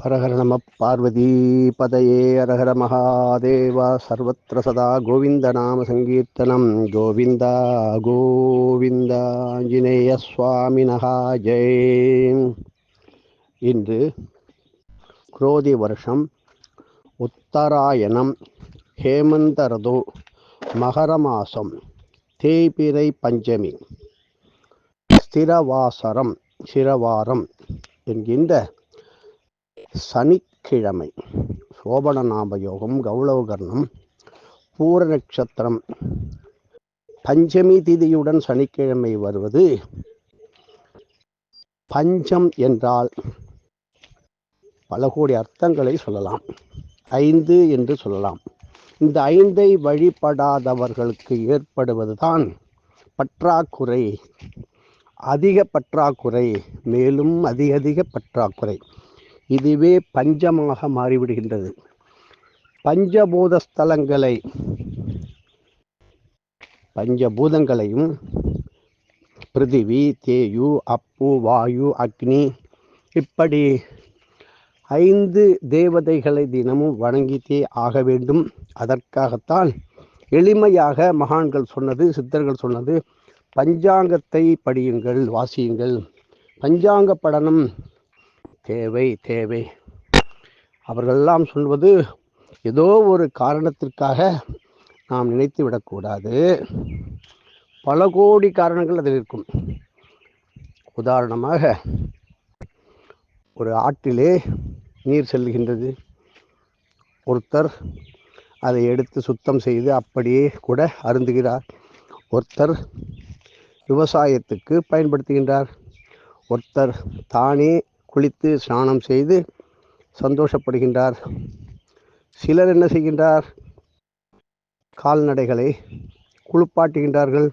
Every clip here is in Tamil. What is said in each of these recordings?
ஹரஹர நம பார்வதி பதையே அரஹர மகாதேவா சர்வத்திர சதா கோவிந்த நாம சங்கீர்த்தனம் கோவிந்தா கோவிந்தா ஆஞ்சநேய சுவாமினஹா ஜெய். இன்று குரோதி வருஷம் உத்தராயணம் ஹேமந்த ருது மகர மாசம் தேய்பிறை பஞ்சமி சிரவாரம் என்கின்ற சனிக்கிழமை சோபன நாமயோகம் கௌளவகர்ணம் பூர நட்சத்திரம் பஞ்சமி திதியுடன் சனிக்கிழமை வருவது. பஞ்சம் என்றால் பல கோடி அர்த்தங்களை சொல்லலாம். 5 என்று சொல்லலாம். இந்த 5ஐ வழிபடாதவர்களுக்கு ஏற்படுவதுதான் பற்றாக்குறை, அதிக பற்றாக்குறை, மேலும் அதிக பற்றாக்குறை. இதுவே பஞ்சமாக மாறிவிடுகின்றது. பஞ்சபூத ஸ்தலங்களை, பஞ்சபூதங்களையும் பிருத்திவி, தேயு, அப்பு, வாயு, அக்னி, இப்படி 5 தேவதைகளை தினமும் வணங்கித்தே ஆக வேண்டும். அதற்காகத்தான் எளிமையாக மகான்கள் சொன்னது, சித்தர்கள் சொன்னது, பஞ்சாங்கத்தை படியுங்கள், வாசியுங்கள். பஞ்சாங்க படனம் தேவை. அவர்களெல்லாம் சொல்வது ஏதோ ஒரு காரணத்திற்காக நாம் நினைத்து விடக்கூடாது. பல கோடி காரணங்கள் அதில் இருக்கும். உதாரணமாக, ஒரு ஆற்றிலே நீர் செல்கின்றது. ஒருத்தர் அதை எடுத்து சுத்தம் செய்து அப்படியே கூட அருந்துகிறார். ஒருத்தர் விவசாயத்துக்கு பயன்படுத்துகின்றார். ஒருத்தர் தானே குளித்து ஸ்நானம் செய்து சந்தோஷப்படுகின்றார். சிலர் என்ன செய்கின்றார்? கால்நடைகளை குளிப்பாட்டுகின்றார்கள்.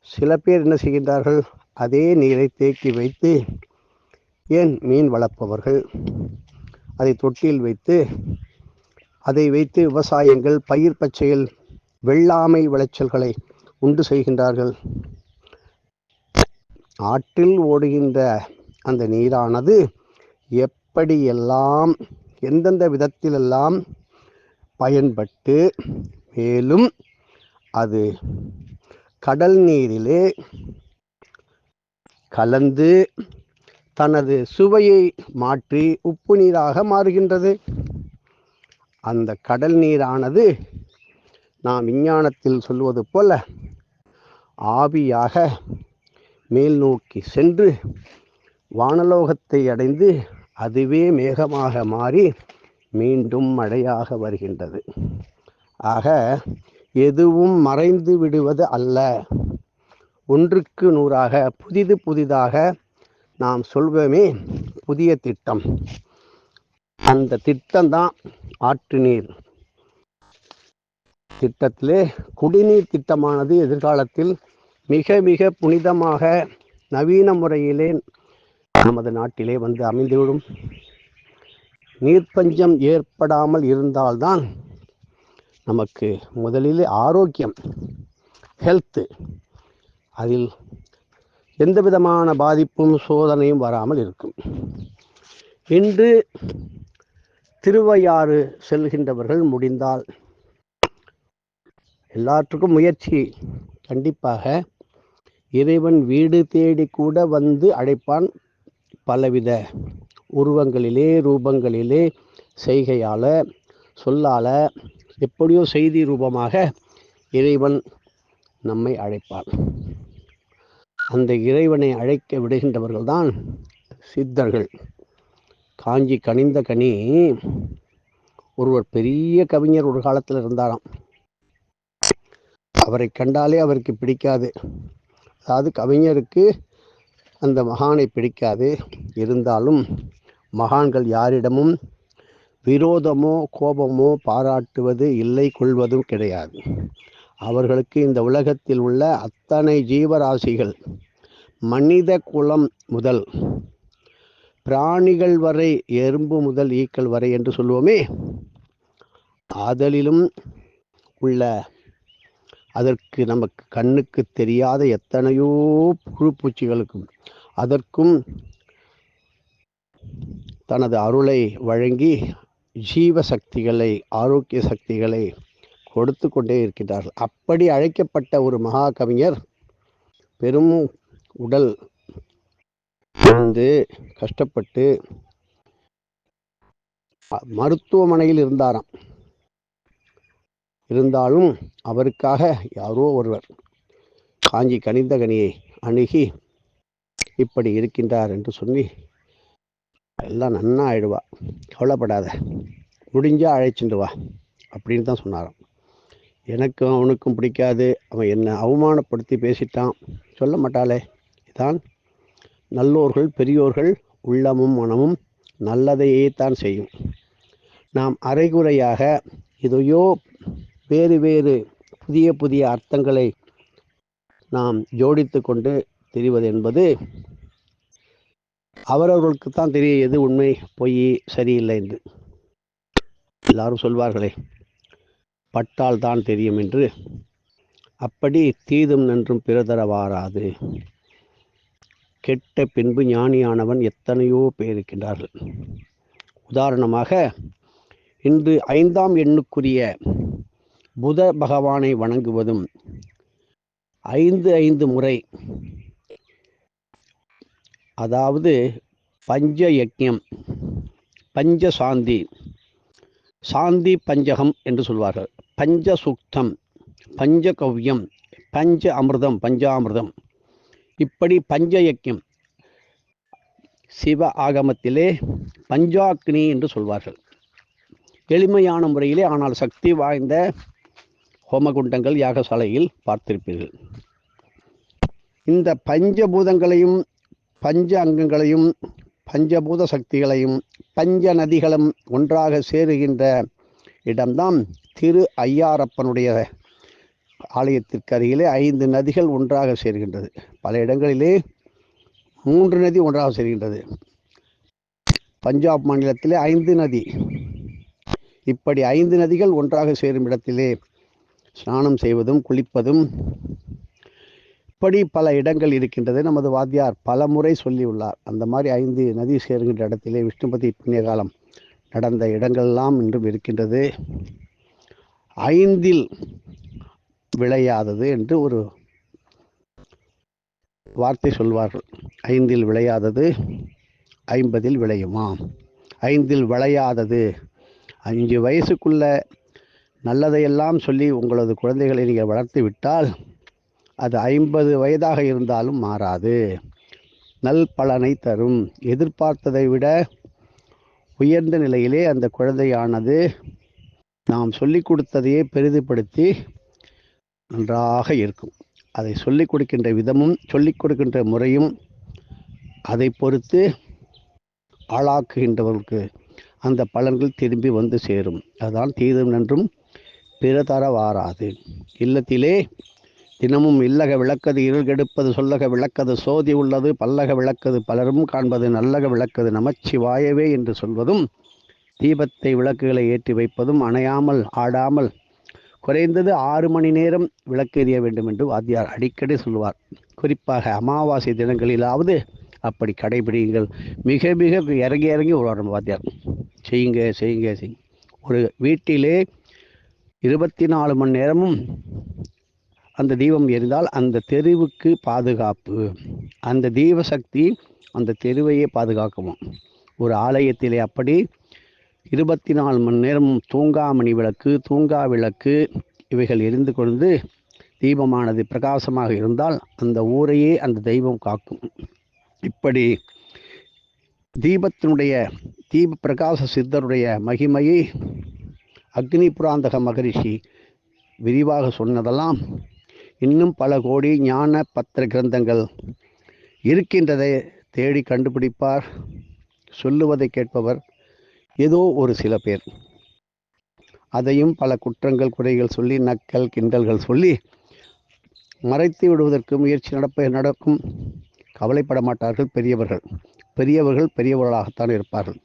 சில பேர் என்ன செய்கின்றார்கள்? அதே நீரை தேக்கி வைத்து, ஏன் மீன் வளர்ப்பவர்கள் அதை தொட்டியில் வைத்து, அதை வைத்து விவசாயங்கள், பயிர் பச்சைகள், வெள்ளாமை விளைச்சல்களை உண்டு செய்கின்றார்கள். ஆற்றில் ஓடுகின்ற அந்த நீரானது எப்படியெல்லாம், எந்தெந்த விதத்திலெல்லாம் பயன்பட்டு, மேலும் அது கடல் நீரிலே கலந்து தனது சுவையை மாற்றி உப்பு நீராக மாறுகின்றது. அந்த கடல் நீரானது நாம் விஞ்ஞானத்தில் சொல்வது போல ஆவியாக மேல் நோக்கி சென்று வானலோகத்தை அடைந்து அதுவே மேகமாக மாறி மீண்டும் மழையாக வருகின்றது. ஆக எதுவும் மறைந்து விடுவது அல்ல. ஒன்றுக்கு 100 புதிதாக நாம் சொல்வோமே, புதிய திட்டம். அந்த திட்டம்தான் ஆற்று நீர் திட்டத்திலே குடிநீர் திட்டமானது எதிர்காலத்தில் மிக புனிதமாக நவீன முறையிலே நமது நாட்டிலே வந்து அமைந்துவிடும். நீர்ப்பஞ்சம் ஏற்படாமல் இருந்தால்தான் நமக்கு முதலில் ஆரோக்கியம், ஹெல்த்து, அதில் எந்த விதமான பாதிப்பும் சோதனையும் வராமல் இருக்கும். இன்று திருவையாறு செல்கின்றவர்கள் முடிந்தால், எல்லாற்றுக்கும் முயற்சி கண்டிப்பாக. இறைவன் வீடு தேடி கூட வந்து அழைப்பான். பலவித உருவங்களிலே, ரூபங்களிலே, செய்கையால, சொல்லால, எப்படியோ செய்தி ரூபமாக இறைவன் நம்மை அழைப்பான். அந்த இறைவனை அழைக்க விடுகின்றவர்கள்தான் சித்தர்கள். காஞ்சி கனிந்த கனி, ஒருவர் பெரிய கவிஞர் ஒரு காலத்தில் இருந்தாராம். அவரை கண்டாலே அவருக்கு பிடிக்காது. அதாவது கவிஞருக்கு அந்த மகானை பிடிக்காது. இருந்தாலும் மகான்கள் யாரிடமும் விரோதமோ கோபமோ பாராட்டுவது இல்லை, கொள்வதும் கிடையாது. அவர்களுக்கு இந்த உலகத்தில் உள்ள அத்தனை ஜீவராசிகள், மனித குலம் முதல் பிராணிகள் வரை, எறும்பு முதல் ஈக்கள் வரை என்று சொல்லுவோமே, அதிலும் உள்ள அதற்கு நமக்கு கண்ணுக்கு தெரியாத எத்தனையோ புழு பூச்சிகளுக்கும் அதற்கும் தனது அருளை வழங்கி ஜீவ சக்திகளை, ஆரோக்கிய சக்திகளை கொடுத்து கொண்டே இருக்கின்றார்கள். அப்படி அழைக்கப்பட்ட ஒரு மகா கவிஞர் பெரும் உடல் வந்து கஷ்டப்பட்டு மருத்துவமனையில் இருந்தாராம். இருந்தாலும் அவருக்காக யாரோ ஒருவர் காஞ்சி கனிந்தகனியை அணுகி இப்படி இருக்கின்றார் என்று சொல்லி, எல்லாம் நன்னா ஆயிடுவா, கவலைப்படாத, முடிஞ்சா அழைச்சிட்டு வா அப்படின்னு தான் சொன்னாராம். எனக்கும் அவனுக்கும் பிடிக்காது, அவன் என்னை அவமானப்படுத்தி பேசிட்டான், சொல்ல மாட்டாளே. இதான் நல்லோர்கள் பெரியோர்கள் உள்ளமும் மனமும் நல்லதையே தான் செய்யும். நாம் அரைகுறையாக இதையோ வேறு வேறு புதிய புதிய அர்த்தங்களை நாம் ஜோடித்து கொண்டு தெரிவது என்பது அவரவர்களுக்கு தான் தெரியும் எது உண்மை பொய் சரியில்லை என்று. எல்லாரும் சொல்வார்களே, பட்டால் தான் தெரியும் என்று. அப்படி தீதும் நன்றும் பிறதர வாராது. கெட்ட பின்பு ஞானியானவன் எத்தனையோ பேர் இருக்கின்றார்கள். உதாரணமாக, இன்று 5ஆம் எண்ணுக்குரிய புத பகவானை வணங்குவதும் 5 முறை, அதாவது பஞ்ச யஜ்ஞம், பஞ்ச சாந்தி, சாந்தி பஞ்சகம் என்று சொல்வார்கள், பஞ்ச சுக்தம், பஞ்ச கவ்யம், பஞ்ச அமிர்தம், பஞ்சாமிர்தம், இப்படி பஞ்ச யஜ்ஞம். சிவ ஆகமத்திலே பஞ்சாக்னி என்று சொல்வார்கள். எளிமையான முறையிலே ஆனால் சக்தி வாய்ந்த ஹோமகுண்டங்கள் யாகசாலையில் பார்த்திருப்பீர்கள். இந்த பஞ்சபூதங்களையும் பஞ்ச அங்கங்களையும் பஞ்சபூத சக்திகளையும் பஞ்ச நதிகளும் ஒன்றாக சேருகின்ற இடம்தான் திரு ஐயாரப்பனுடைய ஆலயத்திற்கு அருகிலே 5 நதிகள் ஒன்றாக சேர்கின்றது. பல இடங்களிலே 3 நதி ஒன்றாக சேர்கின்றது. பஞ்சாப் மாநிலத்திலே 5 நதி. இப்படி 5 நதிகள் ஒன்றாக சேரும் இடத்திலே ஸ்நானம் செய்வதும் குளிப்பதும் இப்படி பல இடங்கள் இருக்கின்றது. நமது வாத்தியார் பல முறை சொல்லியுள்ளார். அந்த மாதிரி 5 நதி சேருகின்ற இடத்திலே விஷ்ணுபதி புண்ணிய காலம் நடந்த இடங்கள்லாம் இன்றும் இருக்கின்றது. 5இல் விளையாதது என்று ஒரு வார்த்தை சொல்வார்கள். 5இல் விளையாதது 50இல் விளையுமா? 5இல் விளையாதது, 5 வயசுக்குள்ள நல்லதையெல்லாம் சொல்லி உங்களது குழந்தைகளை நீங்கள் வளர்த்து விட்டால் அது 50 வயதாக இருந்தாலும் மாறாது, நல் பலனை தரும். எதிர்பார்த்ததை விட உயர்ந்த நிலையிலே அந்த குழந்தையானது நாம் சொல்லிக் கொடுத்ததையே பெரிதுபடுத்தி நன்றாக இருக்கும். அதை சொல்லிக் கொடுக்கின்ற விதமும் சொல்லிக் கொடுக்கின்ற முறையும் அதை பொறுத்து ஆளாக்குகின்றவர்களுக்கு அந்த பலன்கள் திரும்பி வந்து சேரும். அதுதான் தீதும் நன்றும் பிறதர வாராது. இல்லத்திலே தினமும் இல்லக விளக்கது இருள் கெடுப்பது, சொல்லக விளக்கது சோதி உள்ளது, பல்லக விளக்கது பலரும் காண்பது, நல்லக விளக்கது நமச்சிவாயவே என்று சொல்வதும், தீபத்தை விளக்குகளை ஏற்றி வைப்பதும், அணையாமல் ஆடாமல் குறைந்தது 6 மணி நேரம் விளக்கு எறிய வேண்டும் என்று வாத்தியார் அடிக்கடி சொல்வார். குறிப்பாக அமாவாசை தினங்களிலாவது அப்படி கடைபிடியுங்கள். மிக மிக இறங்கி இறங்கி வருவார் வாத்தியார். செய்யுங்க செய்யுங்க செய்யுங்க. ஒரு வீட்டிலே 24 மணி நேரமும் அந்த தீபம் எரிந்தால் அந்த தெருவுக்கு பாதுகாப்பு. அந்த தீப சக்தி அந்த தெருவையே பாதுகாக்குமா. ஒரு ஆலயத்திலே அப்படி 24 மணி நேரமும் தூங்காமணி விளக்கு, தூங்கா விளக்கு இவைகள் எரிந்து கொண்டு தீபமானது பிரகாசமாக இருந்தால் அந்த ஊரையே அந்த தெய்வம் காக்கும். இப்படி தீபத்தினுடைய தீப பிரகாச சித்தருடைய மகிமையை அக்னி புராந்தக மகரிஷி விரிவாக சொன்னதெல்லாம் இன்னும் பல கோடி ஞான பத்திர கிரந்தங்கள் இருக்கின்றதை தேடி கண்டுபிடிப்பார். சொல்லுவதை கேட்பவர் ஏதோ ஒரு சில பேர். அதையும் பல குற்றங்கள் குறைகள் சொல்லி நக்கல் கிண்டல்கள் சொல்லி மறைத்து விடுவதற்கு முயற்சி நடக்கும். கவலைப்பட மாட்டார்கள் பெரியவர்கள். பெரியவர்கள் பெரியவர்களாகத்தான் இருப்பார்கள்.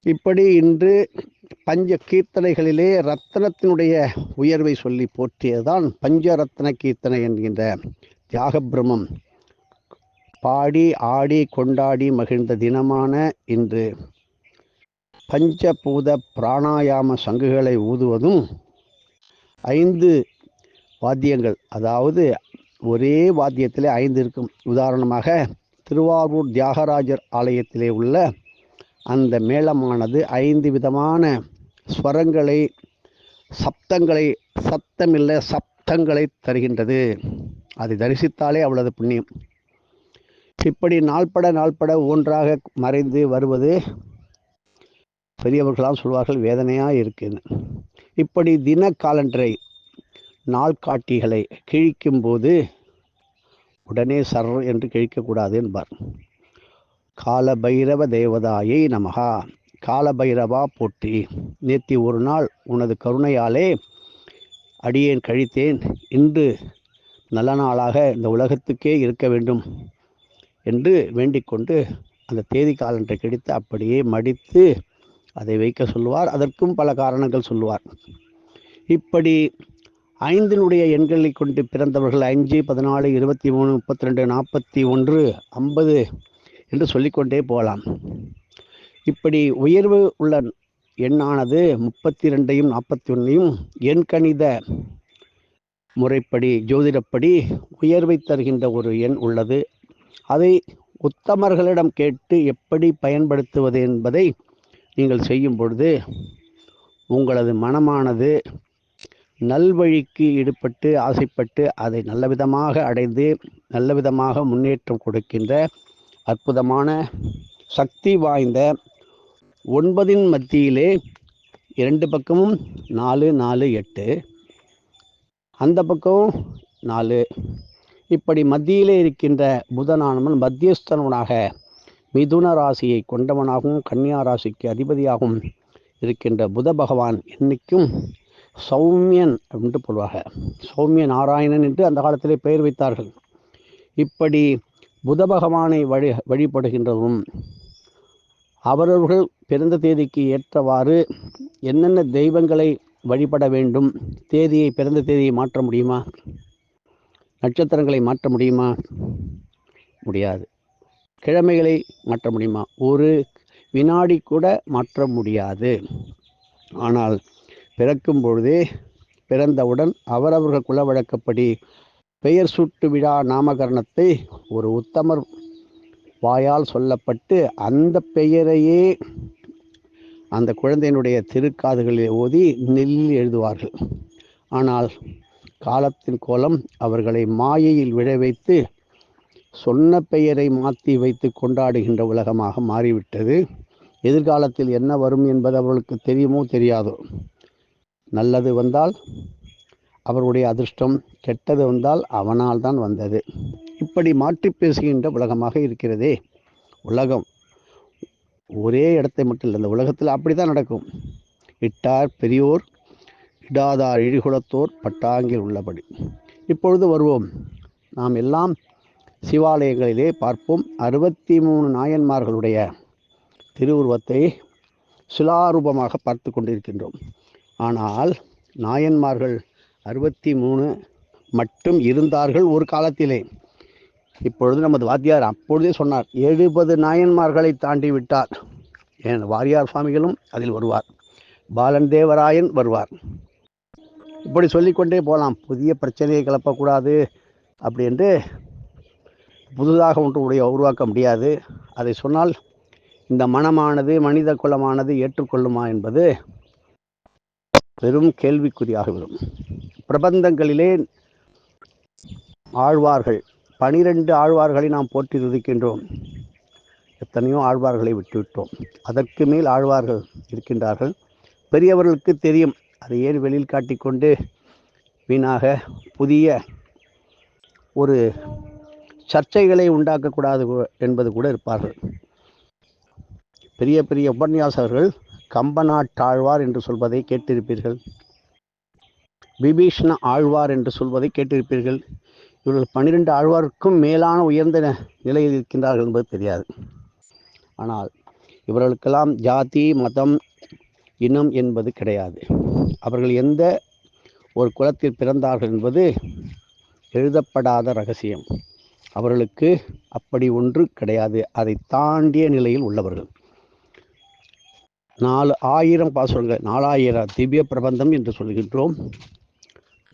இப்படி இன்று பஞ்ச கீர்த்தனைகளிலே ரத்தனத்தினுடைய உயர்வை சொல்லி போற்றியதுதான் பஞ்சரத்ன கீர்த்தனை என்கின்ற தியாக பிரம்மம் பாடி ஆடி கொண்டாடி மகிழ்ந்த தினமான இன்று பஞ்சபூத பிராணாயாம சங்குகளை ஊதுவதும் 5 வாத்தியங்கள், அதாவது ஒரே வாத்தியத்திலே 5 இருக்கும். உதாரணமாக திருவாரூர் தியாகராஜர் ஆலயத்திலே உள்ள அந்த மேளமானது 5 விதமான ஸ்வரங்களை, சப்தங்களை, சத்தமில்லை சப்தங்களை தருகின்றது. அதை தரிசித்தாலே அவ்வளவு புண்ணியம். இப்படி நாள்பட ஒன்றாக மறைந்து வருவது பெரியவர்களால் சொல்வார்கள், வேதனையாக இருக்குன்னு. இப்படி தின காலண்டரை, நாள்காட்டிகளை கிழிக்கும் போது உடனே சர் என்று கிழிக்கக்கூடாது என்பார். கால பைரவ தேவதாயை நமகா, கால பைரவா போற்றி, நேற்று ஒரு நாள் உனது கருணையாலே அடியேன் கழித்தேன், இன்று நல்ல நாளாக இந்த உலகத்துக்கே இருக்க வேண்டும் என்று வேண்டிக்கொண்டு அந்த தேதி காலண்டரை கிழித்து அப்படியே மடித்து அதை வைக்க சொல்லுவார். அதற்கும் பல காரணங்கள் சொல்லுவார். இப்படி 5 எண்களை கொண்டு பிறந்தவர்கள் 5, 14, 23, 32, 41, 50 என்று சொல்லிக்கொண்டே போகலாம். இப்படி உயர்வு உள்ள எண்ணானது 32ஐயும் 41ஐயும் எண்கணித முறைப்படி, ஜோதிடப்படி உயர்வை தருகின்ற ஒரு எண் உள்ளது. அதை உத்தமர்களிடம் கேட்டு எப்படி பயன்படுத்துவது என்பதை நீங்கள் செய்யும் பொழுது உங்களது மனமானது நல்வழிக்கு ஈடுபட்டு ஆசைப்பட்டு அதை நல்ல விதமாக அடைந்து நல்ல விதமாக முன்னேற்றம் கொடுக்கின்ற அற்புதமான சக்தி வாய்ந்த 9 மத்தியிலே 2 பக்கமும் 4, 4, 8, அந்த பக்கமும் 4, இப்படி மத்தியிலே இருக்கின்ற புதனானவன் மத்தியஸ்தனவனாக மிதுன ராசியை கொண்டவனாகவும் கன்னியா ராசிக்கு அதிபதியாகவும் இருக்கின்ற புத பகவான் என்னைக்கும் சௌமியன் என்று சொல்வாங்க. சௌமிய நாராயணன் என்று அந்த காலத்திலே பெயர் வைத்தார்கள். இப்படி புத பகவானை வழிபடுகின்றதும் அவரவர்கள் பிறந்த தேதிக்கு ஏற்றவாறு என்னென்ன தெய்வங்களை வழிபட வேண்டும், தேதியை, பிறந்த தேதியை மாற்ற முடியுமா? நட்சத்திரங்களை மாற்ற முடியுமா? முடியாது. கிழமைகளை மாற்ற முடியுமா? ஒரு வினாடி கூட மாற்ற முடியாது. ஆனால் பிறக்கும் பொழுதே, பிறந்தவுடன் அவரவர்கள் குல வழக்கப்படி பெயர் சூட்டு விழா நாமகரணத்தை ஒரு உத்தமர் வாயால் சொல்லப்பட்டு அந்த பெயரையே அந்த குழந்தையினுடைய திருக்காதுகளில் ஓதி நெல்லில் எழுதுவார்கள். ஆனால் காலத்தின் கோலம் அவர்களை மாயையில் விழ வைத்து சொன்ன பெயரை மாற்றி வைத்து கொண்டாடுகின்ற உலகமாக மாறிவிட்டது. எதிர்காலத்தில் என்ன வரும் என்பது அவர்களுக்கு தெரியுமோ தெரியாதோ. நல்லது வந்தால் அவருடைய அதிர்ஷ்டம், கெட்டது வந்தால் அவனால் தான் வந்தது. இப்படி மாற்றி பேசுகின்ற உலகமாக இருக்கிறதே உலகம். ஒரே இடத்தை மட்டும் இல்லை, இந்த உலகத்தில் அப்படி தான் நடக்கும். இட்டார் பெரியோர் இடாதார் இழிகுலத்தோர் பட்டாங்கில் உள்ளபடி. இப்பொழுது வருவோம். நாம் எல்லாம் சிவாலயங்களிலே பார்ப்போம். 63 நாயன்மார்களுடைய திருவுருவத்தை சிலாரூபமாக பார்த்து கொண்டிருக்கின்றோம். ஆனால் நாயன்மார்கள் 63 மட்டும் இருந்தார்கள் ஒரு காலத்திலே. இப்பொழுது நமது வாத்தியார் அப்பொழுதே சொன்னார், 70 நாயன்மார்களை தாண்டி விட்டார். ஏன் வாரியார் சுவாமிகளும் அதில் வருவார், பாலன் தேவராயன் வருவார். இப்படி சொல்லிக்கொண்டே போகலாம். புதிய பிரச்சனையை கிளப்பக்கூடாது அப்படி என்று புதுதாக ஒன்று உருவாக்க முடியாது. அதை சொன்னால் இந்த மனமானது, மனித குலமானது ஏற்றுக்கொள்ளுமா என்பது பெரும் கேள்விக்குறியாகிவிடும். பிரபந்தங்களிலே ஆழ்வார்கள், 12 ஆழ்வார்களை நாம் போற்றி துதிக்கின்றோம். எத்தனையோ ஆழ்வார்களை விட்டுவிட்டோம். அதற்கு மேல் ஆழ்வார்கள் இருக்கின்றார்கள். பெரியவர்களுக்கு தெரியும். அதை ஏன் வெளியில் காட்டிக்கொண்டு வீணாக புதிய ஒரு சர்ச்சைகளை உண்டாக்கக்கூடாது என்பது கூட இருப்பார்கள். பெரிய பெரிய உபன்யாசகர்கள் கம்பநாட்டாழ்வார் என்று சொல்வதை கேட்டிருப்பீர்கள், விபீஷ்ண ஆழ்வார் என்று சொல்வதை கேட்டிருப்பீர்கள். இவர்கள் 12 ஆழ்வாருக்கும் மேலான உயர்ந்த நிலையில் இருக்கின்றார்கள் என்பது தெரியாது. ஆனால் இவர்களுக்கெல்லாம் ஜாதி, மதம், இனம் என்பது கிடையாது. அவர்கள் எந்த ஒரு குலத்தில் பிறந்தார்கள் என்பது எழுதப்படாத ரகசியம். அவர்களுக்கு அப்படி ஒன்று கிடையாது. அதை தாண்டிய நிலையில் உள்ளவர்கள். 4000 பாசுரங்கள், 4000 திவ்ய பிரபந்தம் என்று சொல்கின்றோம்.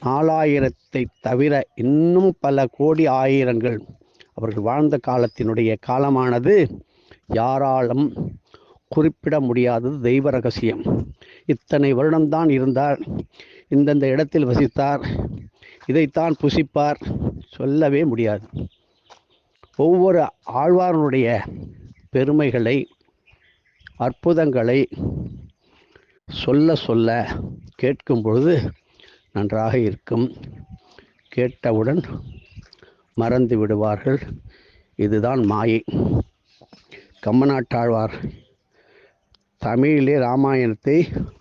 4000 தவிர இன்னும் பல கோடி ஆயிரங்கள் அவர்கள் வாழ்ந்த காலத்தினுடைய காலமானது யாராலும் குறிப்பிட முடியாதது. தெய்வ ரகசியம். இத்தனை வருடம்தான் இருந்தார், இந்தந்த இடத்தில் வசித்தார், இதைத்தான் புசிப்பார், சொல்லவே முடியாது. ஒவ்வொரு ஆழ்வாரனுடைய பெருமைகளை, அற்புதங்களை சொல்ல சொல்ல கேட்கும் பொழுது நன்றாக இருக்கும். கேட்டவுடன் மறந்து விடுவார்கள். இதுதான் மாயை. கம்பநாட்டாழ்வார் தமிழிலே ராமாயணத்தை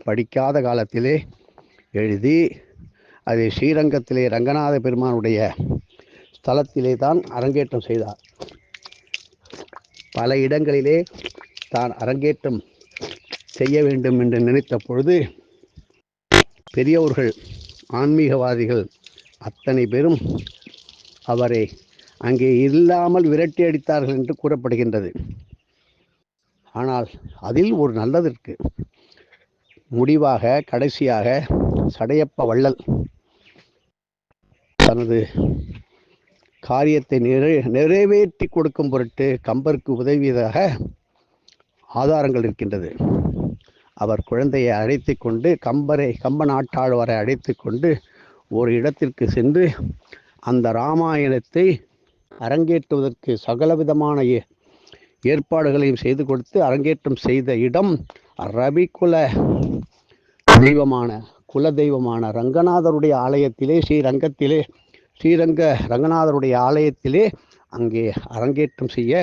படிக்காத காலத்திலே எழுதி அதை ஸ்ரீரங்கத்திலே ரங்கநாத பெருமானுடைய ஸ்தலத்திலே தான் அரங்கேற்றம் செய்தார். பல இடங்களிலே தான் அரங்கேற்றம் செய்ய வேண்டும் என்று நினைத்த பொழுது பெரியவர்கள், ஆன்மீகவாதிகள் அத்தனை பேரும் அவரை அங்கே இல்லாமல் விரட்டி அடித்தார்கள் என்று கூறப்படுகின்றது. ஆனால் அதில் ஒரு நல்லது இருக்கு. முடிவாக கடைசியாக சடையப்ப வள்ளல் தனது காரியத்தை நிறைவேற்றி கொடுக்கும் பொருட்டு கம்பருக்கு உதவியதாக ஆதாரங்கள் இருக்கின்றது. அவர் குழந்தையை அழைத்து கொண்டு கம்ப நாட்டாழ்வாரை அழைத்து கொண்டு ஒரு இடத்திற்கு சென்று அந்த இராமாயணத்தை அரங்கேற்றுவதற்கு சகலவிதமான ஏற்பாடுகளையும் செய்து கொடுத்து அரங்கேற்றம் செய்த இடம் ரவிக்குல தெய்வமான குல தெய்வமான ரங்கநாதருடைய ஆலயத்திலே, ஸ்ரீரங்க ரங்கநாதருடைய ஆலயத்திலே அங்கே அரங்கேற்றம் செய்ய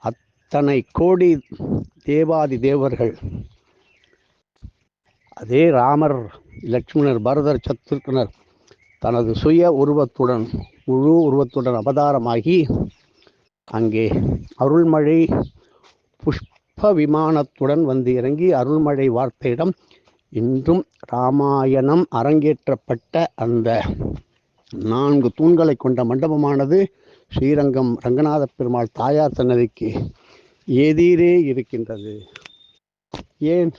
அத்தனை கோடி தேவாதி தேவர்கள், அதே ராமர், லட்சுமணர், பரதர், சத்ருக்னர் தனது சுய உருவத்துடன், முழு உருவத்துடன் அவதாரமாகி அங்கே அருள்மழை புஷ்ப விமானத்துடன் வந்து இறங்கி அருள்மழை வார்த்தையிடம் இன்றும் ராமாயணம் அரங்கேற்றப்பட்ட அந்த 4 தூண்களை கொண்ட மண்டபமானது ஸ்ரீரங்கம் ரங்கநாத பெருமாள் தாயார் சன்னதிக்கு எதிரே இருக்கின்றது. ஏன்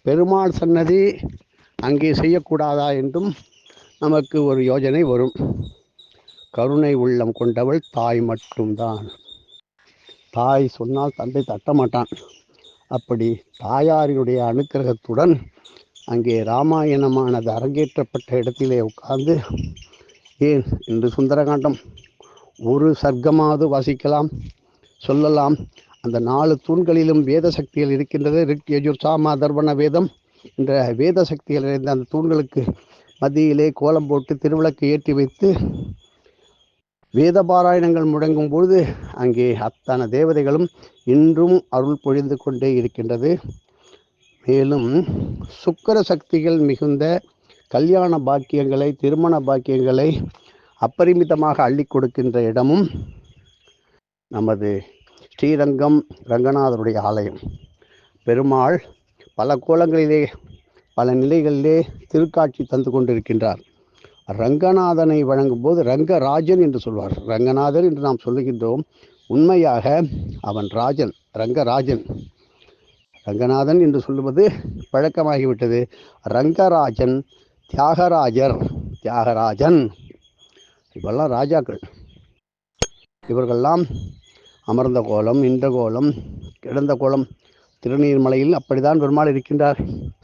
பெருமாள் சன்னதி அங்கே செய்யக்கூடாதா என்றும் நமக்கு ஒரு யோஜனை வரும். கருணை உள்ளம் கொண்டவள் தாய் மட்டும்தான். தாய் சொன்னால் தந்தை தட்டமாட்டான். அப்படி தாயாரினுடைய அனுக்கிரகத்துடன் அங்கே ராமாயணமானது அரங்கேற்றப்பட்ட இடத்திலே உட்கார்ந்து, ஏன் இன்று சுந்தரகாண்டம் ஒரு சர்க்கமாவது வாசிக்கலாம், சொல்லலாம். அந்த 4 தூண்களிலும் வேத சக்திகள் இருக்கின்றது. ரிக், யஜுர், சாம, அதர்வண வேதம் என்ற வேத சக்திகள் நிறைந்த அந்த தூண்களுக்கு மத்தியிலே கோலம் போட்டு திருவிளக்கு ஏற்றி வைத்து வேத பாராயணங்கள் முழங்கும் பொழுது அங்கே அத்தனை தேவதைகளும் இன்றும் அருள் பொழிந்து கொண்டே இருக்கின்றது. மேலும் சுக்கிர சக்திகள் மிகுந்த கல்யாண பாக்கியங்களை, திருமண பாக்கியங்களை அப்பரிமிதமாக அள்ளி கொடுக்கின்ற இடமும் நமது ஸ்ரீரங்கம் ரங்கநாதருடைய ஆலயம். பெருமாள் பல கோலங்களிலே, பல நிலைகளிலே திருக்காட்சி தந்து கொண்டிருக்கின்றார். ரங்கநாதனை வழங்கும் போது ரங்கராஜன் என்று சொல்வார். ரங்கநாதன் என்று நாம் சொல்லுகின்றோம். உண்மையாக அவன் ராஜன், ரங்கராஜன். ரங்கநாதன் என்று சொல்லுவது பழக்கமாகிவிட்டது. ரங்கராஜன், தியாகராஜர், தியாகராஜன், இவெல்லாம் ராஜாக்கள். இவர்கள்லாம் அமர்ந்த கோலம், நின்ற கோலம், கிடந்த கோலம். திருநீர்மலையில் அப்படித்தான் பெருமாள் இருக்கின்றார்.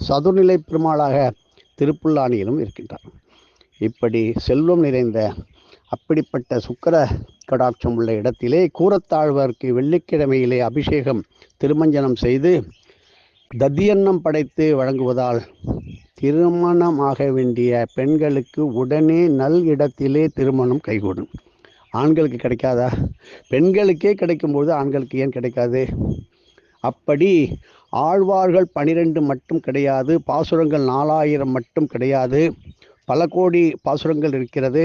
சதுர்நிலை பெருமாளாக திருப்புல்லானியிலும் இருக்கின்றார். இப்படி செல்வம் நிறைந்த அப்படிப்பட்ட சுக்கிர கடாட்சம் உள்ள இடத்திலே கூரத்தாழ்வார்க்கு வெள்ளிக்கிழமையிலே அபிஷேகம், திருமஞ்சனம் செய்து தத்தியன்னம் படைத்து வழங்குவதால் திருமணமாக வேண்டிய பெண்களுக்கு உடனே நல் இடத்திலே திருமணம் கைகூடும். ஆண்களுக்கு கிடைக்காதா? பெண்களுக்கே கிடைக்கும்போது ஆண்களுக்கு ஏன் கிடைக்காது? அப்படி ஆழ்வார்கள் 12 மட்டும் கிடையாது, பாசுரங்கள் 4000 மட்டும் கிடையாது, பல கோடி பாசுரங்கள் இருக்கிறது.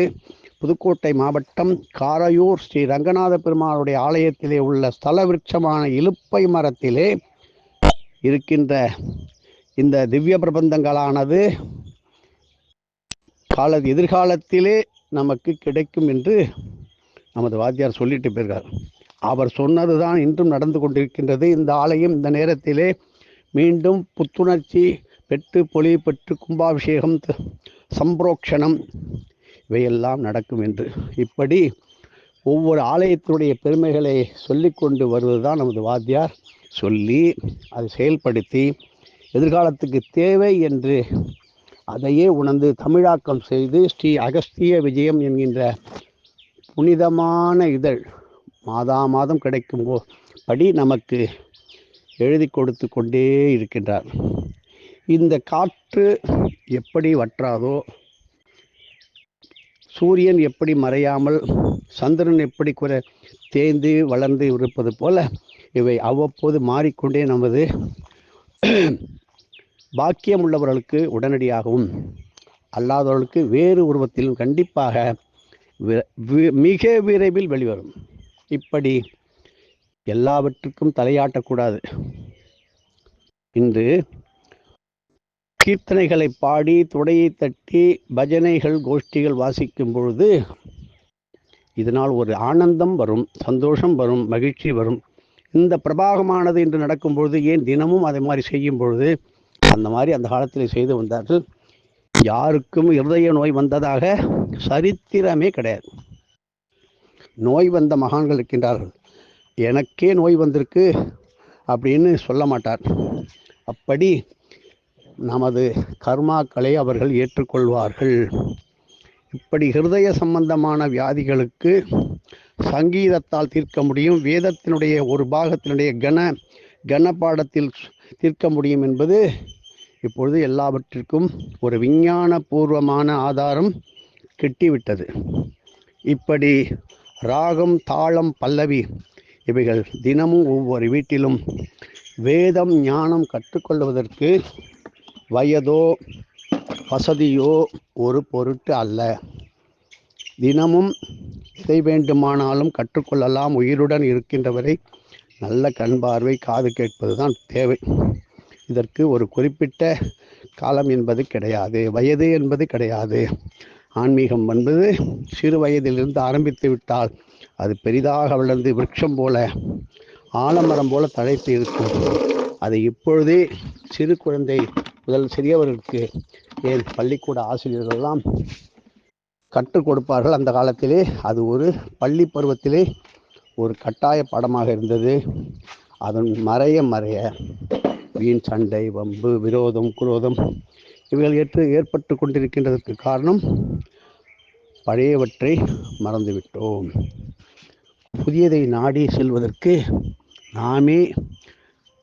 புதுக்கோட்டை மாவட்டம் காரையூர் ஸ்ரீ ரங்கநாத பெருமாளுடைய ஆலயத்திலே உள்ள ஸ்தல விருட்சமான இலுப்பை மரத்திலே இருக்கின்ற இந்த திவ்ய பிரபந்தங்களானது எதிர்காலத்திலே நமக்கு கிடைக்கும் என்று நமது வாத்தியார் சொல்லிட்டு போயிருக்கார். அவர் சொன்னது தான் இன்றும் நடந்து கொண்டிருக்கின்றது. இந்த ஆலயம் இந்த நேரத்திலே மீண்டும் புத்துணர்ச்சி பெற்று பொலிவு பெற்று கும்பாபிஷேகம் சம்பரோக்ஷணம் இவையெல்லாம் நடக்கும் என்று இப்படி ஒவ்வொரு ஆலயத்தினுடைய பெருமைகளை சொல்லி கொண்டு வருவது தான் நமது வாத்தியார். சொல்லி அதை செயல்படுத்தி எதிர்காலத்துக்கு தேவை என்று அதையே உணர்ந்து தமிழாக்கம் செய்து ஸ்ரீ அகஸ்திய விஜயம் என்கின்ற புனிதமான இதழ் மாதா மாதம் கிடைக்கும் படி நமக்கு எழுதி கொடுத்து கொண்டே இருக்கின்றார். இந்த காற்று எப்படி வற்றாதோ, சூரியன் எப்படி மறையாமல், சந்திரன் எப்படி தேய்ந்து வளர்ந்து இருப்பது போல இவை அவ்வப்போது மாறிக்கொண்டே நமது பாக்கியம் உள்ளவர்களுக்கு உடனடியாகவும் அல்லாதவர்களுக்கு வேறு உருவத்திலும் கண்டிப்பாக மிக விரைவில் வெளிவரும். இப்படி எல்லாவற்றுக்கும் தலையாட்டக்கூடாது. இன்று கீர்த்தனைகளை பாடி துடையை தட்டி பஜனைகள் கோஷ்டிகள் வாசிக்கும் பொழுது இதனால் ஒரு ஆனந்தம் வரும், சந்தோஷம் வரும், மகிழ்ச்சி வரும். இந்த பிரபாகமானது இன்று நடக்கும் பொழுது ஏன் தினமும் அதை மாதிரி செய்யும் பொழுது அந்த மாதிரி அந்த காலத்தில் செய்து வந்தார்கள். யாருக்கும் இருதய நோய் வந்ததாக சரித்திரமே கிடையாது. நோய் வந்த மகான்கள் இருக்கின்றார்கள். எனக்கே நோய் வந்திருக்கு அப்படின்னு சொல்ல மாட்டார். அப்படி நமது கர்மாக்களை அவர்கள் ஏற்றுக்கொள்வார்கள். இப்படி ஹிருதய சம்பந்தமான வியாதிகளுக்கு சங்கீதத்தால் தீர்க்க முடியும், வேதத்தினுடைய ஒரு பாகத்தினுடைய கன தீர்க்க முடியும் என்பது இப்பொழுது எல்லாவற்றிற்கும் ஒரு விஞ்ஞான பூர்வமான ஆதாரம் கிட்டிவிட்டது. இப்படி ராகம், தாளம், பல்லவி இவைகள் தினமும் ஒவ்வொரு வீட்டிலும் வேதம் ஞானம் கற்றுக்கொள்வதற்கு வயதோ வசதியோ ஒரு பொருட்டு அல்ல. தினமும் எதை வேண்டுமானாலும் கற்றுக்கொள்ளலாம். உயிருடன் இருக்கின்றவரை நல்ல கண் பார்வை, காது கேட்பது தான் தேவை. இதற்கு ஒரு குறிப்பிட்ட காலம் என்பது கிடையாது, வயது என்பது கிடையாது. ஆன்மீகம் என்பது சிறு வயதிலிருந்து ஆரம்பித்து விட்டால் அது பெரிதாக வளர்ந்து விருட்சம் போல, ஆலமரம் போல தழைத்து இருக்கும். அதை இப்பொழுதே சிறு குழந்தை முதல் சிறியவர்களுக்கு ஏன் பள்ளிக்கூட ஆசிரியர்கள்லாம் கற்றுக் கொடுப்பார்கள். அந்த காலத்திலே அது ஒரு பள்ளி பருவத்திலே ஒரு கட்டாய பாடமாக இருந்தது. அதன் மறைய வீண் சண்டை, வம்பு, விரோதம், குரோதம் இவைகள் ஏற்பட்டு கொண்டிருக்கின்றதற்கு காரணம் பழையவற்றை மறந்துவிட்டோம். புதியதை நாடி செல்வதற்கு நாமே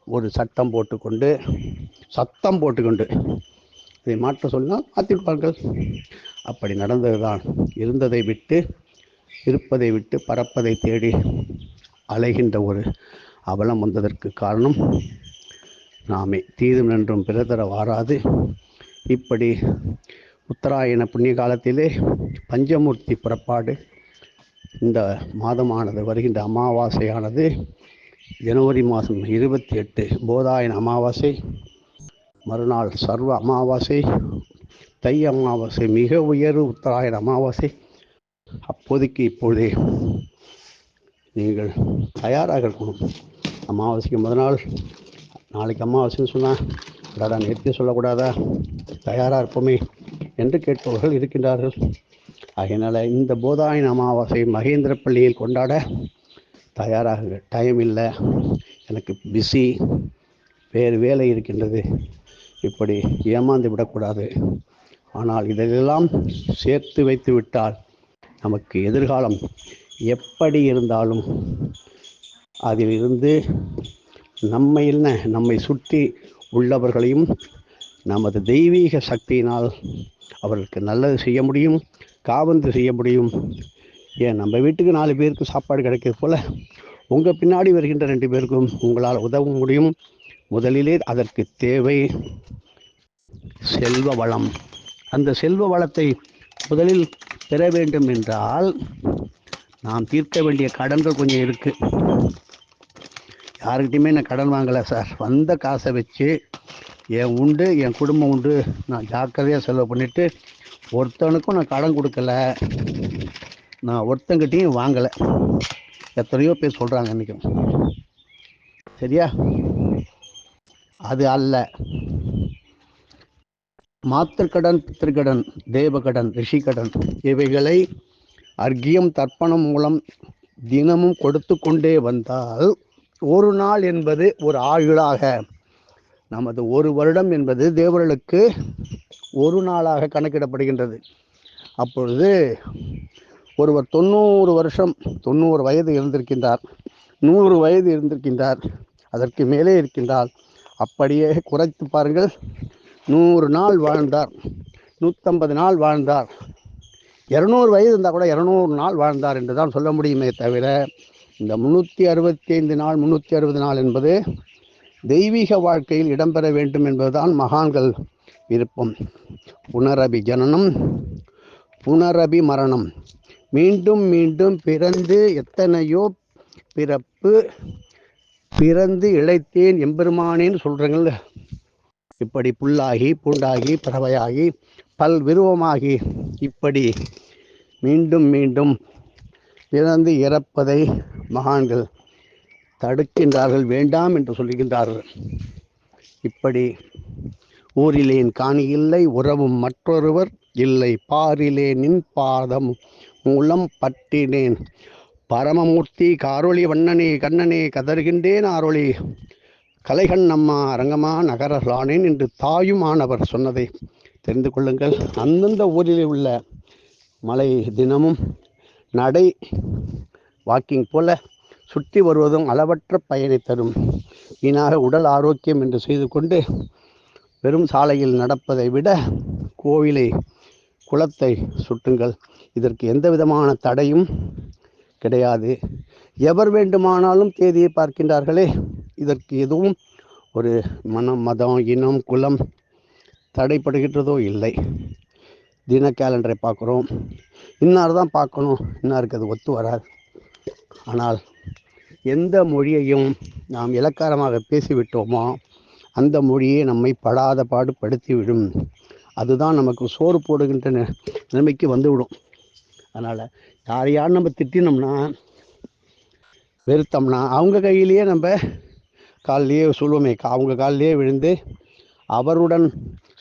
ஒரு சத்தம் போட்டுக்கொண்டு இதை மாற்ற சொன்னால் மாற்றிவிட்டார்கள். அப்படி நடந்ததுதான். இருந்ததை விட்டு, இருப்பதை விட்டு பறப்பதை தேடி அலைகின்ற ஒரு அவலம் வந்ததற்கு காரணம் நாமே. தீதும் நன்றும் பிறதர வாராது. இப்படி உத்தராயண புண்ணிய காலத்திலே பஞ்சமூர்த்தி புறப்பாடு, இந்த மாதமானது வருகின்ற அமாவாசையானது ஜனவரி மாதம் 28 போதாயன அமாவாசை, மறுநாள் சர்வ அமாவாசை, தை அமாவாசை, மிக உயர்வு உத்தராயண அமாவாசை. அப்போதைக்கு இப்பொழுதே நீங்கள் தயாராக இருக்கணும். அமாவாசைக்கு முதல் நாள், நாளைக்கு அமாவாசைன்னு சொன்னால் நேர்த்தி சொல்லக்கூடாதா, தயாராக இருப்போமே என்று கேட்பவர்கள் இருக்கின்றார்கள். அதனால் இந்த போதாயன அமாவாசை மகேந்திர பள்ளியில் கொண்டாட தயாராக. டைம் இல்லை, எனக்கு பிஸி, வேறு வேலை இருக்கின்றது, இப்படி ஏமாந்து விடக்கூடாது. ஆனால் இதெல்லாம் சேர்த்து வைத்து விட்டால் நமக்கு எதிர்காலம் எப்படி இருந்தாலும் அதிலிருந்து நம்மை சுற்றி உள்ளவர்களையும் நமது தெய்வீக சக்தியினால் அவர்களுக்கு நல்லது செய்ய முடியும், காவந்து செய்ய முடியும். ஏன் நம்ம வீட்டுக்கு 4 பேருக்கு சாப்பாடு கிடைக்கிறது போல் உங்கள் பின்னாடி வருகின்ற 2 பேருக்கும் உங்களால் உதவ முடியும். முதலிலே அதற்கு தேவை செல்வ வளம். அந்த செல்வ வளத்தை முதலில் பெற வேண்டும் என்றால் நாம் தீர்க்க வேண்டிய கடன்கள் கொஞ்சம் இருக்குது. யாருக்கிட்டையுமே நான் கடன் வாங்கலை சார். வந்த காசை வச்சு என் குடும்பம் உண்டு, நான் ஜாக்கிரதையாக செலவு பண்ணிவிட்டு ஒருத்தனுக்கும் நான் கடன் கொடுக்கல, நான் ஒருத்தங்கிட்டையும் வாங்கலை. எத்தனையோ பேர் சொல்கிறாங்க இன்றைக்கும். சரியா? அது அல்ல. மாத்திருக்கடன், பித்திருக்கடன், தேவகடன், ரிஷிகடன் இவைகளை அர்க்கியம் தர்ப்பணம் மூலம் தினமும் கொடுத்து கொண்டே வந்தால் ஒரு நாள் என்பது ஒரு ஆயுளாக, நமது ஒரு வருடம் என்பது தேவர்களுக்கு ஒரு நாளாக கணக்கிடப்படுகின்றது. அப்பொழுது ஒருவர் 90 வருஷம் 90 வயது இருந்திருக்கின்றார், 100 வயது இருந்திருக்கின்றார், அதற்கு மேலே இருக்கின்றார். அப்படியே குறைத்து பாருங்கள். 100 நாள் வாழ்ந்தார், 150 நாள் வாழ்ந்தார், 200 வயது இருந்தால் கூட 200 நாள் வாழ்ந்தார் என்று தான் சொல்ல முடியுமே தவிர, இந்த 365 நாள் 360 நாள் என்பது தெய்வீக வாழ்க்கையில் இடம்பெற வேண்டும் என்பதுதான் மகான்கள் விருப்பம். புனரபி ஜனனம், புனரபி மரணம், மீண்டும் மீண்டும் பிறந்து எத்தனையோ பிறப்பு பிறந்து இழைத்தேன் எம்பெருமானேன்னு சொல்கிறீங்கள. இப்படி புல்லாகி பூண்டாகி பறவையாகி பல்விருவமாகி இப்படி மீண்டும் மீண்டும் பிறந்து இறப்பதை மகான்கள் தடுக்கின்றார்கள், வேண்டாம் என்று சொல்லுகின்றார்கள். இப்படி ஊரிலேன் காணி இல்லை, உறவும் மற்றொருவர் இல்லை, பாரிலே நின் பாதம் மூலம் பற்றினேன், பரமமூர்த்தி காரொளி வண்ணனே கண்ணனே கதறுகின்றேன் ஆரொளி கலைகண் அம்மா அரங்கமா நகரலானேன் என்று தாயும் ஆனவர் சொன்னதை தெரிந்து கொள்ளுங்கள். அந்தந்த ஊரில் உள்ள மலை தினமும் நடை வாக்கிங் போல சுற்றி வருவதும் அளவற்ற பயனை தரும். வீணாக உடல் ஆரோக்கியம் என்று செய்து கொண்டு வெறும் சாலையில் நடப்பதை விட கோவிலை குளத்தை சுட்டுங்கள். இதற்கு எந்த விதமான தடையும் கிடையாது. எவர் வேண்டுமானாலும் தேதியை பார்க்கின்றார்களே, இதற்கு எதுவும் ஒரு மனம், மதம், இனம், குலம் தடைப்படுகின்றதோ இல்லை. தின கேலண்டரை பார்க்குறோம், இன்னார் தான் பார்க்கணும், இன்னாருக்கு அது ஒத்து வராது. ஆனால் எந்த மொழியையும் நாம் இலக்காரமாக பேசிவிட்டோமோ அந்த மொழியை நம்மை படாத பாடு படுத்திவிடும். அதுதான் நமக்கு சோறு போடுகின்ற நிலைமைக்கு வந்துவிடும். அதனால் யார் நம்ம திட்டினோம்னா, வெறுத்தோம்னா, அவங்க கையிலேயே நம்ம காலிலேயே சொல்லுவோமே, அவங்க காலிலேயே விழுந்து அவருடன்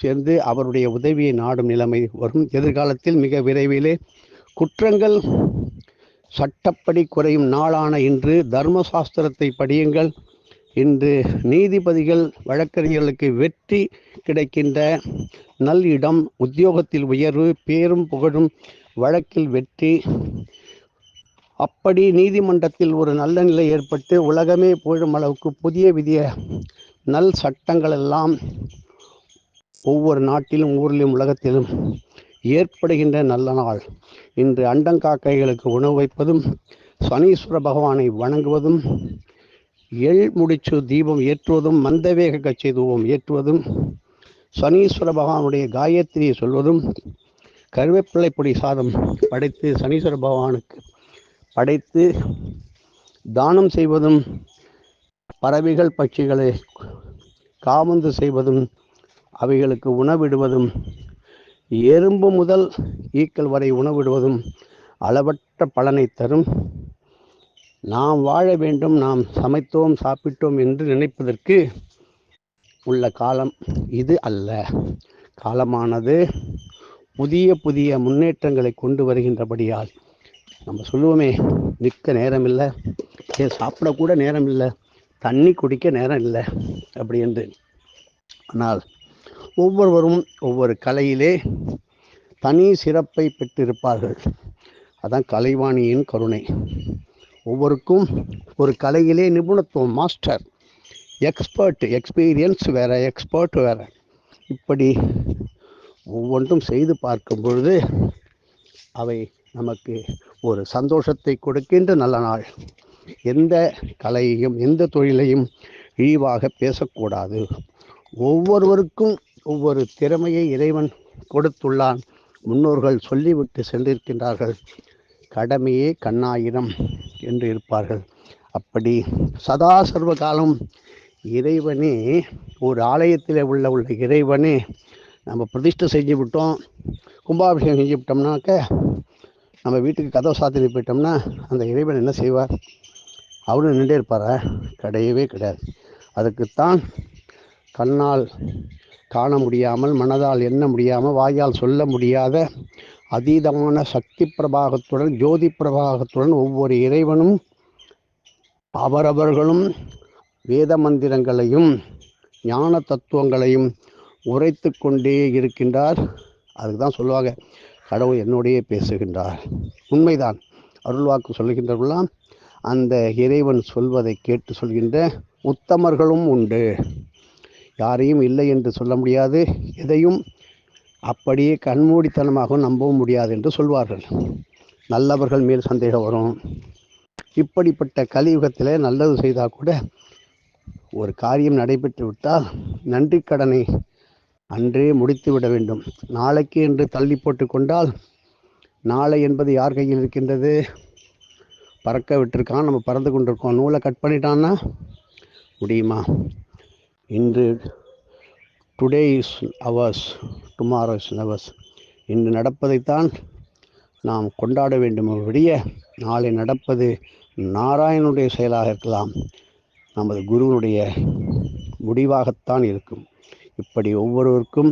சேர்ந்து அவருடைய உதவியை நாடும் நிலைமை வரும். எதிர்காலத்தில் மிக விரைவிலே குற்றங்கள் சட்டப்படி குறையும் நாளான இன்று தர்மசாஸ்திரத்தை படியுங்கள். இன்று நீதிபதிகள் வழக்கறிஞர்களுக்கு வெற்றி கிடைக்கின்ற நல் இடம், உத்தியோகத்தில் உயர்வு, பேரும் புகழும், வழக்கில் வெற்றி. அப்படி நீதிமன்றத்தில் ஒரு நல்ல நிலை ஏற்பட்டு உலகமே போழும் அளவுக்கு புதிய விதிய நல் சட்டங்கள் எல்லாம் ஒவ்வொரு நாட்டிலும் ஊரிலும் உலகத்திலும் ஏற்படுகின்ற நல்ல நாள் இன்று. அண்டங்காக்கைகளுக்கு உணவு வைப்பதும், சனீஸ்வர பகவானை வணங்குவதும், எள் முடிச்சு தீபம் ஏற்றுவதும், மந்தவேக கச்சை தூபம் ஏற்றுவதும், சனீஸ்வர பகவானுடைய காயத்ரியை சொல்வதும், கருவேப்பிள்ளை பொடி சாதம் படைத்து சனீஸ்வர பகவானுக்கு படைத்து தானம் செய்வதும், பறவைகள் பட்சிகளை காமந்து செய்வதும், அவைகளுக்கு உணவிடுவதும், எறும்பு முதல் ஈக்கள் வரை உணவிடுவதும் அளவற்ற பலனை தரும். நாம் வாழ வேண்டும், நாம் சமைத்தோம் சாப்பிட்டோம் என்று நினைப்பதற்கு உள்ள காலம் இது அல்ல. காலமானது புதிய புதிய முன்னேற்றங்களை கொண்டு வருகின்றபடியால் நம்ம சொல்லுவோமே, நிற்க நேரம் இல்லை, சாப்பிடக்கூட நேரம் இல்லை, தண்ணி குடிக்க நேரம் இல்லை அப்படி என்று. ஆனால் ஒவ்வொருவரும் ஒவ்வொரு கலையிலே தனி சிறப்பை பெற்றிருப்பார்கள். அதான் கலைவாணியின் கருணை. ஒவ்வொருக்கும் ஒரு கலையிலே நிபுணத்துவம், மாஸ்டர், எக்ஸ்பர்ட், எக்ஸ்பீரியன்ஸ் வேற, எக்ஸ்பர்ட் வேற. இப்படி ஒவ்வொன்றும் செய்து பார்க்கும் பொழுது அவை நமக்கு ஒரு சந்தோஷத்தை கொடுக்கின்ற நல்ல நாள். எந்த கலையையும் எந்த தொழிலையும் இழிவாக பேசக்கூடாது. ஒவ்வொருவருக்கும் ஒவ்வொரு திறமையை இறைவன் கொடுத்துள்ளான். முன்னோர்கள் சொல்லிவிட்டு சென்றிருக்கின்றார்கள், கடமையே கண்ணாயிரம் என்று இருப்பார்கள். அப்படி சதா சர்வ காலம் இறைவனே, ஒரு ஆலயத்தில் உள்ள இறைவனே நம்ம பிரதிஷ்டை செஞ்சு விட்டோம், கும்பாபிஷேகம் செஞ்சு விட்டோம்னாக்க நம்ம வீட்டுக்கு கதவை சாத்திட்டு போயிட்டோம்னா அந்த இறைவன் என்ன செய்வார்? அவரும் நின்றே இருப்பாரா? கிடையவே கிடையாது. அதுக்குத்தான் கண்ணால் காண முடியாமல், மனதால் எண்ண முடியாமல், வாயால் சொல்ல முடியாத அதீதமான சக்தி பிரபாகத்துடன், ஜோதி பிரபாகத்துடன் ஒவ்வொரு இறைவனும் அவரவர்களும் வேத மந்திரங்களையும் ஞான தத்துவங்களையும் உரைத்து கொண்டே இருக்கின்றார். அதுக்கு தான் சொல்லுவாங்க, கடவுள் என்னோடையே பேசுகின்றார். உண்மைதான். அருள்வாக்கு சொல்லுகின்றவர்களாம் அந்த இறைவன் சொல்வதை கேட்டு சொல்கின்ற உத்தமர்களும் உண்டு. யாரையும் இல்லை என்று சொல்ல முடியாது, எதையும் அப்படியே கண்மூடித்தனமாக நம்பவும் முடியாது என்று சொல்வார்கள். நல்லவர்கள் மேல் சந்தேகம் வரும். இப்படிப்பட்ட கலியுகத்தில் நல்லது செய்தால் கூட ஒரு காரியம் நடைபெற்று விட்டால் நன்றி கடனை அன்றே முடித்து விட வேண்டும். நாளைக்கு என்று தள்ளி போட்டு கொண்டால் நாளை என்பது யார் கையில் இருக்கின்றது? பறக்க விட்டுருக்கான், நம்ம பறந்து கொண்டிருக்கோம். நூலை கட் பண்ணிட்டான்னா முடியுமா? இன்று today is hours, tomorrow is never's. இன்று நடப்பதைத்தான் நாம் கொண்டாட வேண்டும். ஒழிய நாளை நடப்பது நாராயணனுடைய செயலாக இருக்கலாம், நமது குருவனுடைய முடிவாகத்தான் இருக்கும். இப்படி ஒவ்வொருவருக்கும்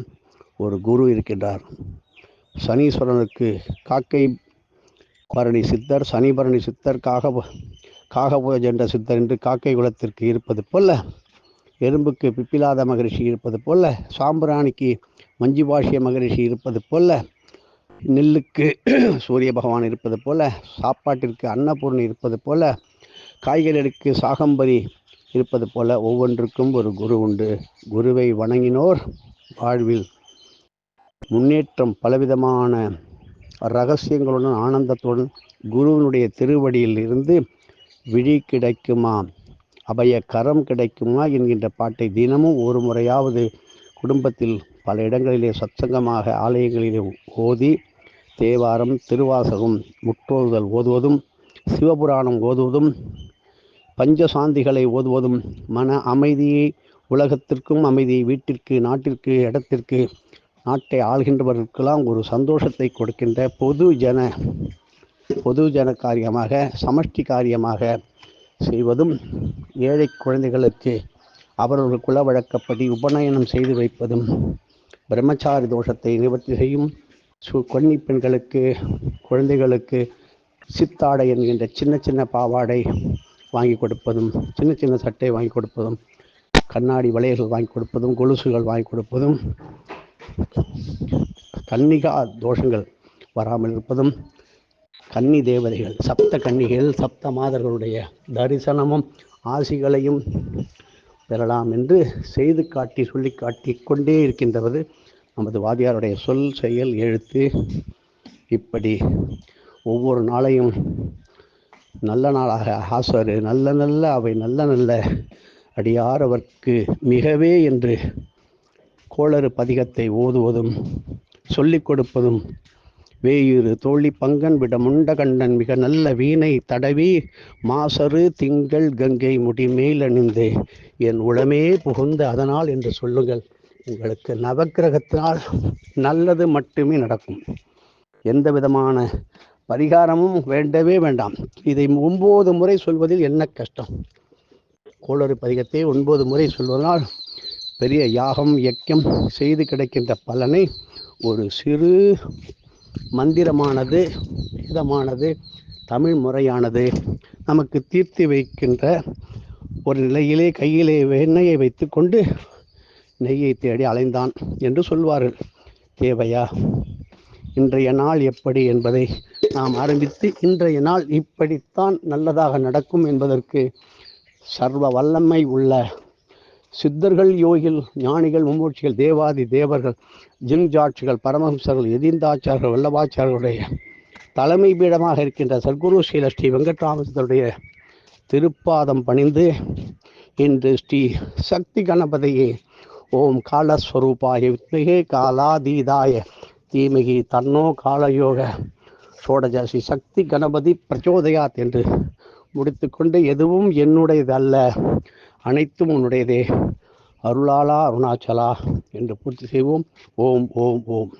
ஒரு குரு இருக்கின்றார். சனீஸ்வரனுக்கு காக்கை பரணி சித்தர், சனிபரணி சித்தர், காகபோஜ என்ற சித்தர் என்று காக்கை குலத்திற்கு இருப்பது போல, எறும்புக்கு பிப்பிலாத மகரிஷி இருப்பது போல, சாம்பிராணிக்கு மஞ்சுபாஷிய மகரிஷி இருப்பது போல, நெல்லுக்கு சூரிய பகவான் இருப்பது போல, சாப்பாட்டிற்கு அன்னபூர்ணி இருப்பது போல, காய்கறிகளுக்கு சாகம்பரி இருப்பது போல ஒவ்வொன்றுக்கும் ஒரு குரு உண்டு. குருவை வணங்கினோர் வாழ்வில் முன்னேற்றம் பலவிதமான இரகசியங்களுடன் ஆனந்தத்துடன் குருவினுடைய திருவடியில் இருந்து விழி கிடைக்குமா, அபய கரம் கிடைக்குமா என்கின்ற பாட்டை தினமும் ஒரு முறையாவது குடும்பத்தில் பல இடங்களிலே சத்சங்கமாக ஆலயங்களிலே ஓதி தேவாரம், திருவாசகம், முற்றோதுதல் ஓதுவதும், சிவபுராணம் ஓதுவதும், பஞ்சசாந்திகளை ஓதுவதும் மன அமைதியை, உலகத்திற்கும் அமைதியை, வீட்டிற்கு, நாட்டிற்கு, இடத்திற்கு, நாட்டை ஆள்கின்றவர்களுக்கெல்லாம் ஒரு சந்தோஷத்தை கொடுக்கின்ற பொது ஜன காரியமாக, சமஷ்டி காரியமாக செய்வதும், ஏழை குழந்தைகளுக்கு அவர்கள் குல வழக்கப்படி உபநயனம் செய்து வைப்பதும், பிரம்மச்சாரி தோஷத்தை நிவர்த்தி செய்யும் கன்னி பெண்களுக்கு, குழந்தைகளுக்கு சித்தாடை என்கின்ற சின்ன சின்ன பாவாடை வாங்கி கொடுப்பதும், சின்ன சின்ன சட்டை வாங்கி கொடுப்பதும், கண்ணாடி வளையல்கள் வாங்கி கொடுப்பதும், கொலுசுகள் வாங்கி கொடுப்பதும், கன்னிகா தோஷங்கள் வராமல் இருப்பதும், கன்னி தேவதைகள், சப்த கன்னிகள், சப்த மாதர்களுடைய தரிசனமும் ஆசிகளையும் பெறலாம் என்று செய்து காட்டி சொல்லி காட்டி கொண்டே இருக்கின்றது நமது வாதியாருடைய சொல், செயல், எழுத்து. இப்படி ஒவ்வொரு நாளையும் நல்ல நாளாக ஆசாரு நல்ல நல்ல அவை நல்ல நல்ல அடியாரவர்க்கு மிகவே என்று கோளறு பதிகத்தை ஓதுவதும் சொல்லிக் கொடுப்பதும், வேயுறு தோழி பங்கன் விடமுண்ட கண்டன் மிக நல்ல வீணை தடவி மாசரு திங்கள் கங்கை முடிமேல் அணிந்து என் உளமே புகுந்த அதனால் என்று சொல்லுங்கள். உங்களுக்கு நவக்கிரகத்தினால் நல்லது மட்டுமே நடக்கும். எந்த விதமான பரிகாரமும் வேண்டவே வேண்டாம். இதை 9 முறை சொல்வதில் என்ன கஷ்டம்? கோளறு பதிகத்தை 9 முறை சொல்வதனால் பெரிய யாகம் யக்கியம் செய்து கிடைக்கின்ற பலனை ஒரு சிறு மந்திரமானது, வேதமானது, தமிழ் முறையானது நமக்கு தீர்த்து வைக்கின்ற ஒரு நிலையிலே கையிலே எண்ணெயை வைத்து கொண்டு நெய்யை தேடி அலைந்தான் என்று சொல்வார்கள். தேவையா? இன்றைய நாள் எப்படி என்பதை நாம் ஆரம்பித்து இன்றைய நாள் இப்படித்தான் நல்லதாக நடக்கும் என்பதற்கு சர்வ வல்லமை உள்ள சித்தர்கள், யோகிகள், ஞானிகள், மும்மூர்த்திகள், தேவாதி தேவர்கள், ஜின்ஜாட்சிகள், பரமஹம்சர்கள், யதீந்தாச்சார்கள், வல்லபாச்சார்களுடைய தலைமை பீடமாக இருக்கின்ற சர்க்குரு ஸ்ரீ வெங்கட்ராமனுடைய திருப்பாதம் பணிந்து இன்று ஸ்ரீ சக்தி கணபதியே ஓம் காலஸ்வரூபாய வித்மகே காலாதீதாய தீமகி தன்னோ காலயோக சோடஜாசி சக்தி கணபதி பிரச்சோதயாத் என்று முடித்துக்கொண்டு, எதுவும் என்னுடையதல்ல, அனைத்தும் உன்னுடையதே, அருளாளா அருணாச்சலா என்று பூர்த்தி செய்வோம். ஓம் ஓம் ஓம்.